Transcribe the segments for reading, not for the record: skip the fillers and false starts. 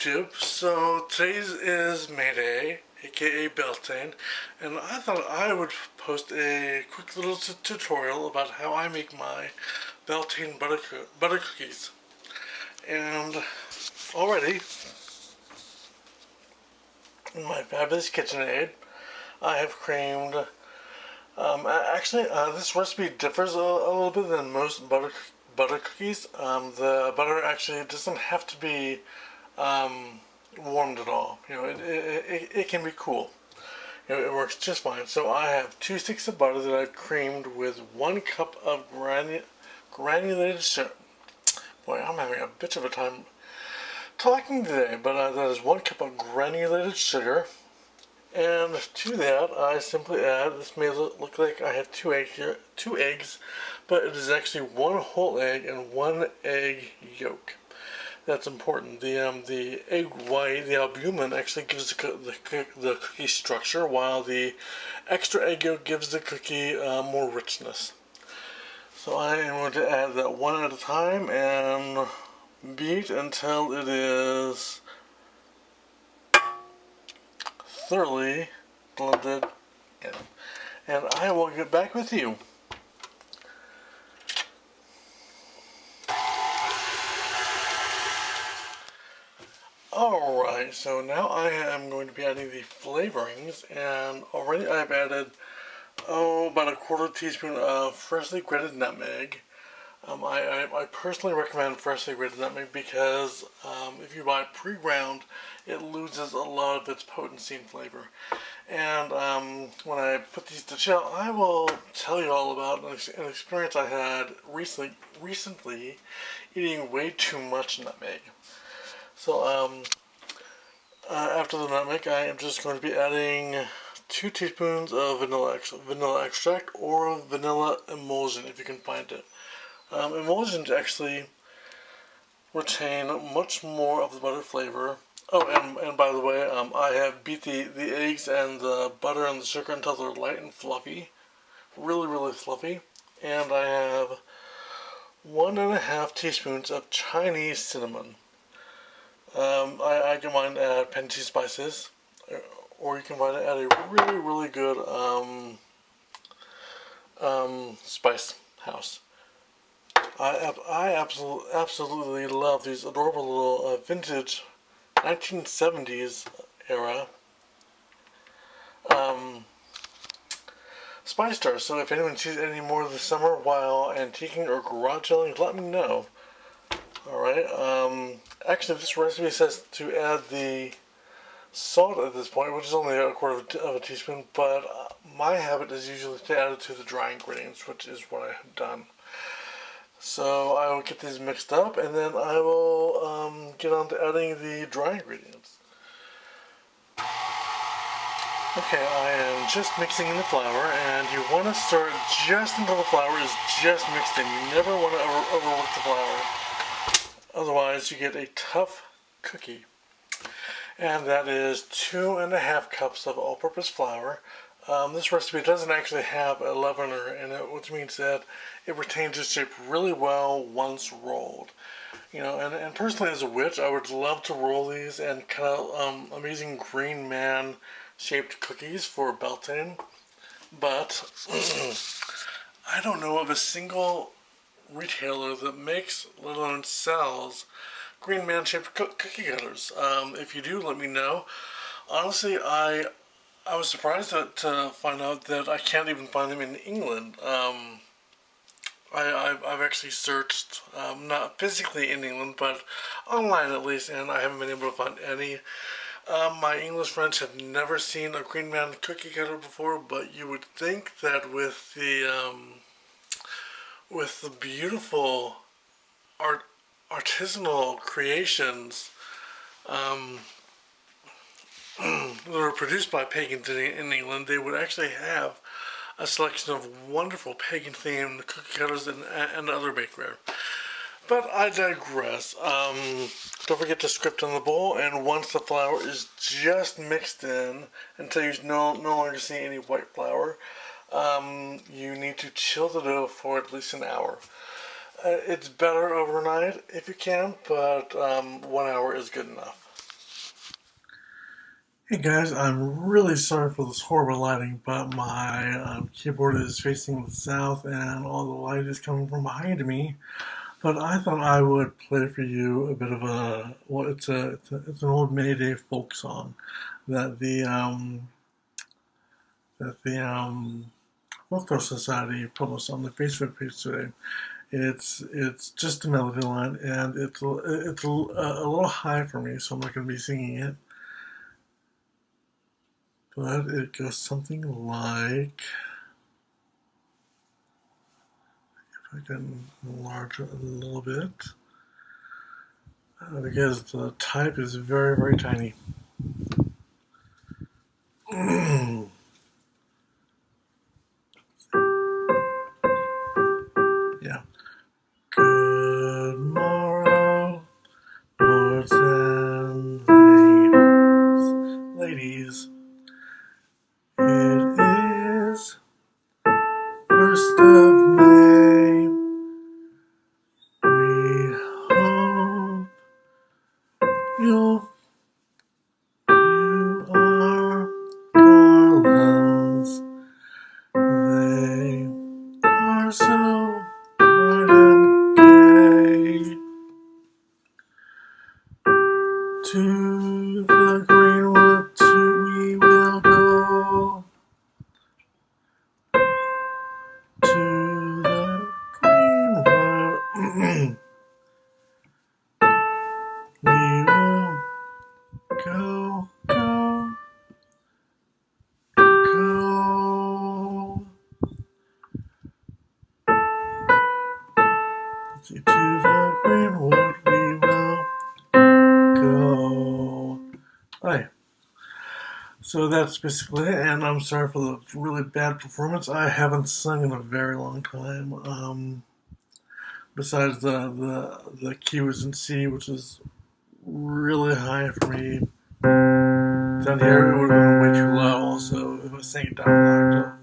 YouTube. So today's is May Day, aka Beltane, and I thought I would post a quick little tutorial about how I make my Beltane butter cookies. And already, in my fabulous KitchenAid, I have creamed. This recipe differs a little bit than most butter cookies. The butter actually doesn't have to be warmed at all. You know, it can be cool. You know, it works just fine. So I have 2 sticks of butter that I've creamed with 1 cup of granulated sugar. Boy, I'm having a bit of a time talking today, but that is 1 cup of granulated sugar. And to that, I simply add, this may look like I have 2 eggs here, 2 eggs, but it is actually 1 whole egg and 1 egg yolk. That's important. The egg white, the albumin, actually gives the cookie structure, while the extra egg yolk gives the cookie more richness. So I am going to add that one at a time and beat until it is thoroughly blended in. And I will get back with you. Alright, so now I am going to be adding the flavorings, and already I've added, about a 1/4 teaspoon of freshly grated nutmeg. I personally recommend freshly grated nutmeg because if you buy it pre-ground, it loses a lot of its potency and flavor. And when I put these to chill, I will tell you all about an experience I had recently eating way too much nutmeg. So after the nutmeg, I am just going to be adding 2 teaspoons of vanilla extract or vanilla emulsion if you can find it. Emulsions actually retain much more of the butter flavor. Oh, and by the way, I have beat the eggs and the butter and the sugar until they're light and fluffy. Really fluffy. And I have 1½ teaspoons of Chinese cinnamon. I can find it at Penty Spices, or you can find it at a really good spice house. I absolutely love these adorable little vintage 1970s era spice jars. So if anyone sees any more this summer while antiquing or garage selling, let me know. Alright, actually this recipe says to add the salt at this point, which is only a 1/4 of a teaspoon, but my habit is usually to add it to the dry ingredients, which is what I have done. So I will get these mixed up, and then I will get on to adding the dry ingredients. Okay, I am just mixing in the flour, and you want to stir it just until the flour is just mixed in. You never want to overwork the flour. Otherwise, you get a tough cookie. And that is 2½ cups of all-purpose flour. This recipe doesn't actually have a leavener in it, which means that it retains its shape really well once rolled. You know, and personally as a witch, I would love to roll these and cut out amazing green man shaped cookies for Beltane, but I don't know of a single retailer that makes, let alone sells, green man shaped cookie cutters. If you do, let me know. Honestly, I was surprised to find out that I can't even find them in England. I've actually searched, not physically in England, but online at least, and I haven't been able to find any. My English friends have never seen a green man cookie cutter before, but you would think that with the beautiful artisanal creations that are produced by pagans in England, they would actually have a selection of wonderful pagan-themed cookie cutters and other bakeware. But I digress. Don't forget to script on the bowl, and once the flour is just mixed in, until you no longer see any white flour, you need to chill the dough for at least an hour. It's better overnight if you can, but 1 hour is good enough. Hey guys, I'm really sorry for this horrible lighting, but my keyboard is facing the south and all the light is coming from behind me. But I thought I would play for you a bit of a, well, it's an old Mayday folk song that the Folklore Society published on the Facebook page today. It's just a melody line, and it's a little high for me, so I'm not going to be singing it. But it goes something like, if I can enlarge it a little bit, because the type is very, very tiny. Yeah. Good morrow, lords and ladies. Ladies, it is 1st of May. We hope you are garlands. They are so bright and gay. To the greenwood we will go. To the greenwood we will go, go, go. Let's see, to the greenwood we will go. Alright. So that's basically it, and I'm sorry for the really bad performance. I haven't sung in a very long time. Besides the key was in C, which is really high for me. Down here it would have been way too low also if I sang it down an octave.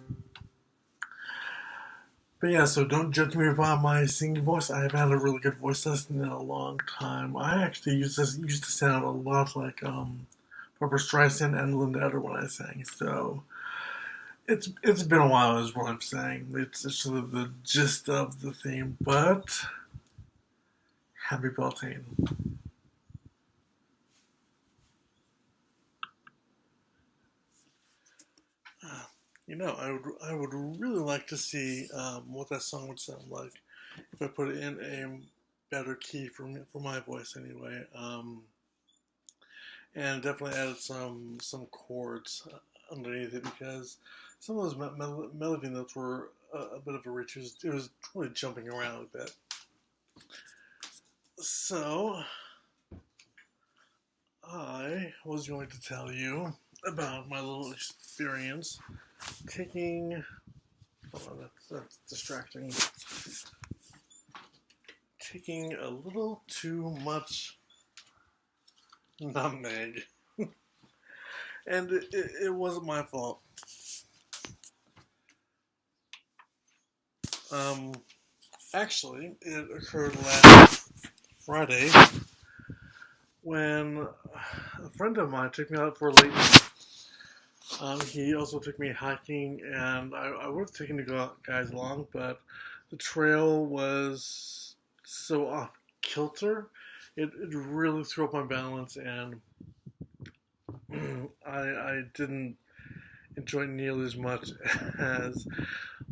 But yeah, so don't judge me by my singing voice. I haven't had a really good voice lesson in a long time. I actually used to sound a lot like Barbara Streisand and Linda Eder when I sang. So it's been a while is what I'm saying. It's sort of the gist of the theme, but happy Beltane. I would really like to see what that song would sound like if I put it in a better key for my voice anyway. And definitely added some chords underneath it because some of those melody notes were a bit of a reach. It was really jumping around a bit. So I was going to tell you about my little experience taking. Oh, that's distracting. Taking a little too much nutmeg, and it wasn't my fault. Um, Actually, it occurred last Friday when a friend of mine took me out for a late night. He also took me hiking, and I would have taken the guys along, but the trail was so off kilter. It really threw up my balance, and I didn't enjoy it nearly as much as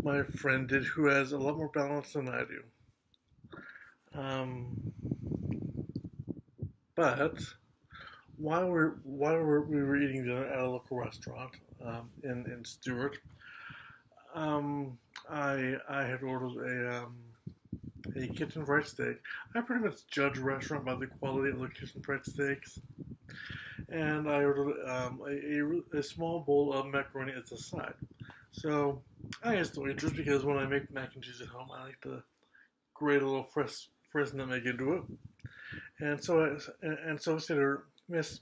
my friend did, who has a lot more balance than I do. Um, but while we were eating dinner at a local restaurant in Stewart, um, I had ordered a kitchen fried steak. I pretty much judge a restaurant by the quality of the kitchen fried steaks, and I ordered a small bowl of macaroni as a side. So I asked the waitress because when I make mac and cheese at home, I like to grate a little fresh nutmeg into it. And so I said to her, Miss,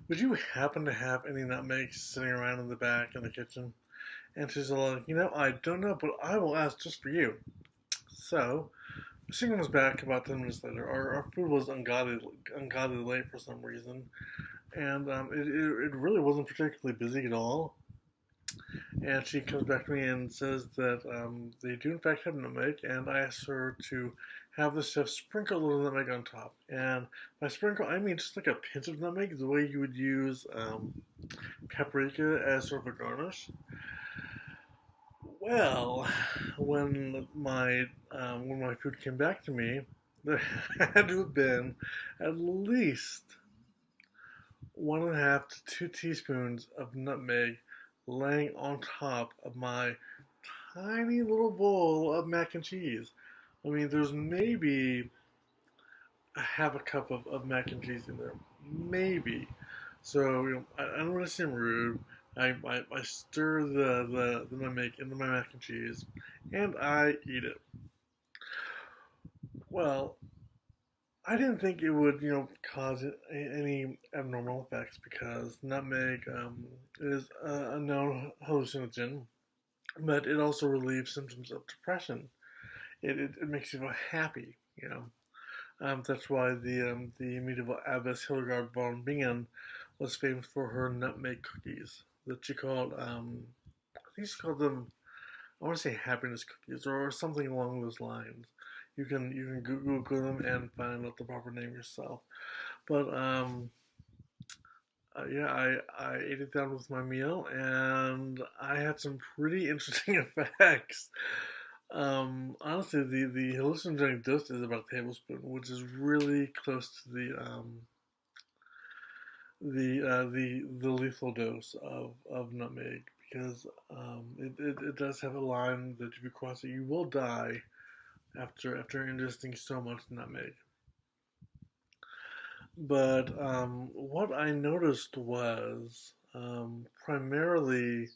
would you happen to have any nutmeg sitting around in the back in the kitchen? And she's like, I don't know, but I will ask just for you. So she comes back about 10 minutes later. Our food was ungodly late for some reason. and it really wasn't particularly busy at all. And she comes back to me and says that they do in fact have nutmeg, and I asked her to have the chef sprinkle a little nutmeg on top. And by sprinkle, I mean just like a pinch of nutmeg, the way you would use paprika as sort of a garnish. Well, when my food came back to me, there had to have been at least 1.5 to 2 teaspoons of nutmeg laying on top of my tiny little bowl of mac and cheese. I mean, there's maybe a half a cup of mac and cheese in there, maybe. So I don't want to seem rude. I stir the nutmeg into my mac and cheese, and I eat it. Well, I didn't think it would, cause any abnormal effects because nutmeg is a known hallucinogen, but it also relieves symptoms of depression. It makes you feel happy, you know. That's why the medieval abbess Hildegard von Bingen was famous for her nutmeg cookies that she called, I think she called them, I want to say happiness cookies or something along those lines. You can Google them and find out the proper name yourself. But yeah, I ate it down with my meal, and I had some pretty interesting effects. Honestly, the hallucinogenic dose is about a tablespoon, which is really close to the lethal dose of nutmeg because it does have a line that if you cross it, you will die after ingesting so much nutmeg. But what I noticed was primarily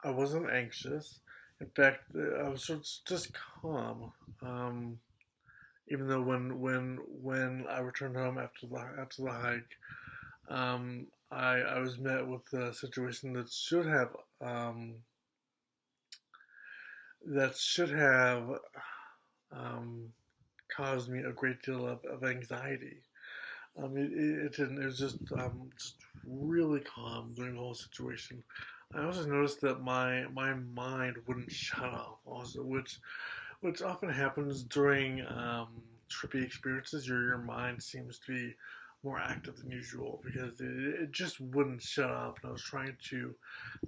I wasn't anxious. In fact, I was sort of just calm. Even though when I returned home after the hike, I was met with a situation um, that should have um, caused me a great deal of anxiety. It didn't. It was just really calm during the whole situation. I also noticed that my mind wouldn't shut off, also, which often happens during trippy experiences. Your mind seems to be more active than usual because it just wouldn't shut off. And I was trying to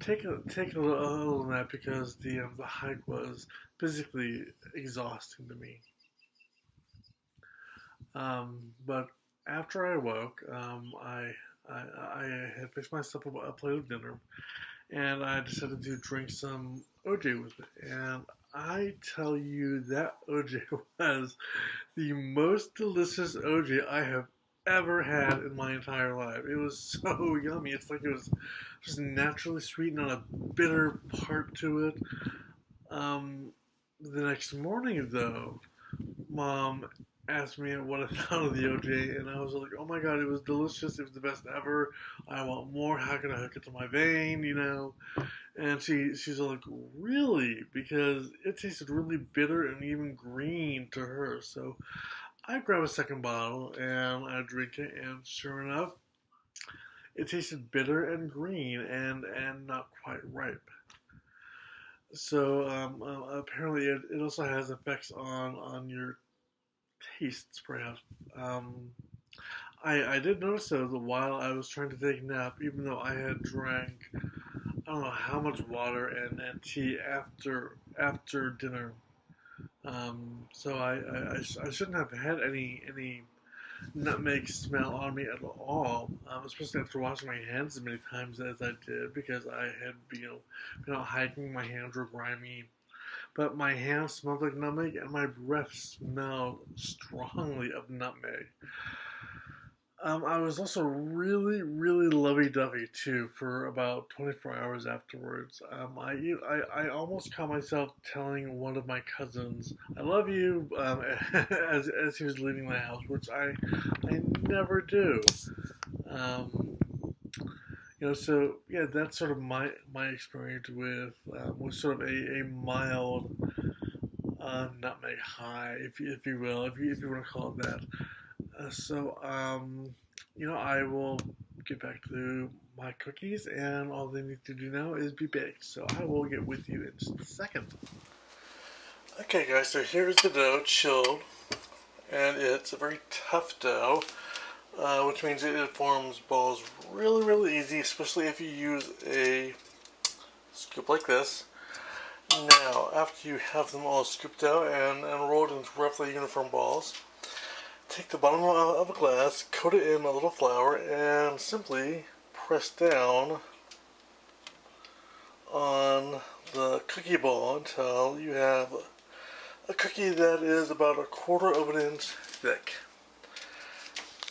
take a little nap because the hike was physically exhausting to me. But after I woke, I had fixed myself a plate of dinner, and I decided to drink some OJ with it. And I tell you, that OJ was the most delicious OJ I have ever had in my entire life. It was so yummy. It's like it was just naturally sweet, not a bitter part to it. Um, the next morning, though, Mom asked me what I thought of the OJ, and I was like, "Oh my god, it was delicious! It was the best ever! I want more. How can I hook it to my vein?" And she's like, "Really?" Because it tasted really bitter and even green to her. So I grab a second bottle and I drink it, and sure enough, it tasted bitter and green and not quite ripe. So apparently, it also has effects on your tastes, perhaps. Um, I did notice though that while I was trying to take a nap, even though I had drank I don't know how much water and tea after dinner, so I shouldn't have had any nutmeg smell on me at all, especially after washing my hands as many times as I did because I had been out hiking, my hands were grimy, but my hands smelled like nutmeg and my breath smelled strongly of nutmeg. I was also really, really lovey-dovey too for about 24 hours afterwards. I almost caught myself telling one of my cousins, "I love you," as he was leaving the house, which I never do. Um, so yeah, that's sort of my experience with sort of a mild nutmeg high, if you will, if you want to call it that. So, I will get back to my cookies, and all they need to do now is be baked. So I will get with you in just a second. Okay guys, so here's the dough chilled, and it's a very tough dough, which means it forms balls really easy, especially if you use a scoop like this. Now, after you have them all scooped out and rolled into roughly uniform balls, take the bottom of a glass, coat it in a little flour, and simply press down on the cookie ball until you have a cookie that is about 1/4 of an inch thick.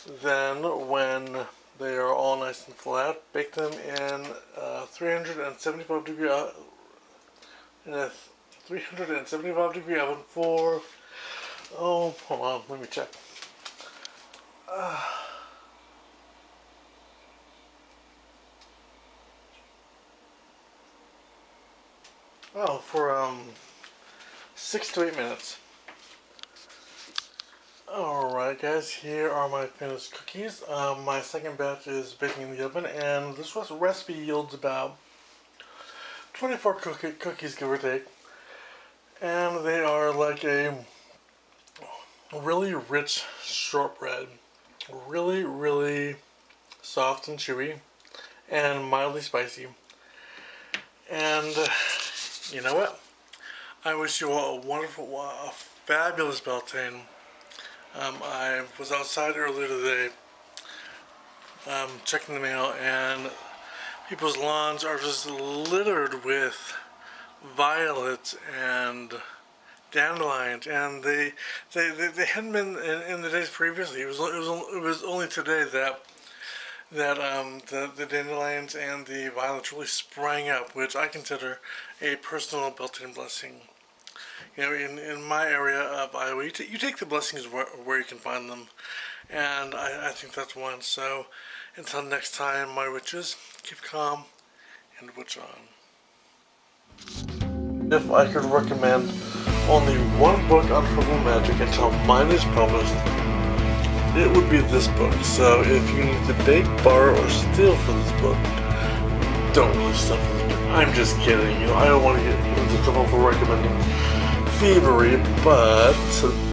Then, when they are all nice and flat, bake them in 375 degree in a 375 degree oven for, oh, hold on, let me check. For 6 to 8 minutes. Alright guys, here are my finished cookies. My second batch is baking in the oven, and this recipe yields about 24 cookies, give or take. And they are like a really rich shortbread. Really soft and chewy, and mildly spicy. And you know what? I wish you all a wonderful, a fabulous Beltane. I was outside earlier today checking the mail, and people's lawns are just littered with violets and dandelions, and they hadn't been in the days previously. It was only today that the dandelions and the violets really sprang up, which I consider a personal Beltane blessing. You know, in my area of Iowa, you take the blessings where you can find them, and I think that's one. So until next time, my witches, keep calm and witch on. If I could recommend only one book on herbal magic until mine is published, it would be this book. So if you need to bake, borrow, or steal from this book, don't really steal from it. I'm just kidding. You know, I don't want to get into trouble for recommending thievery, but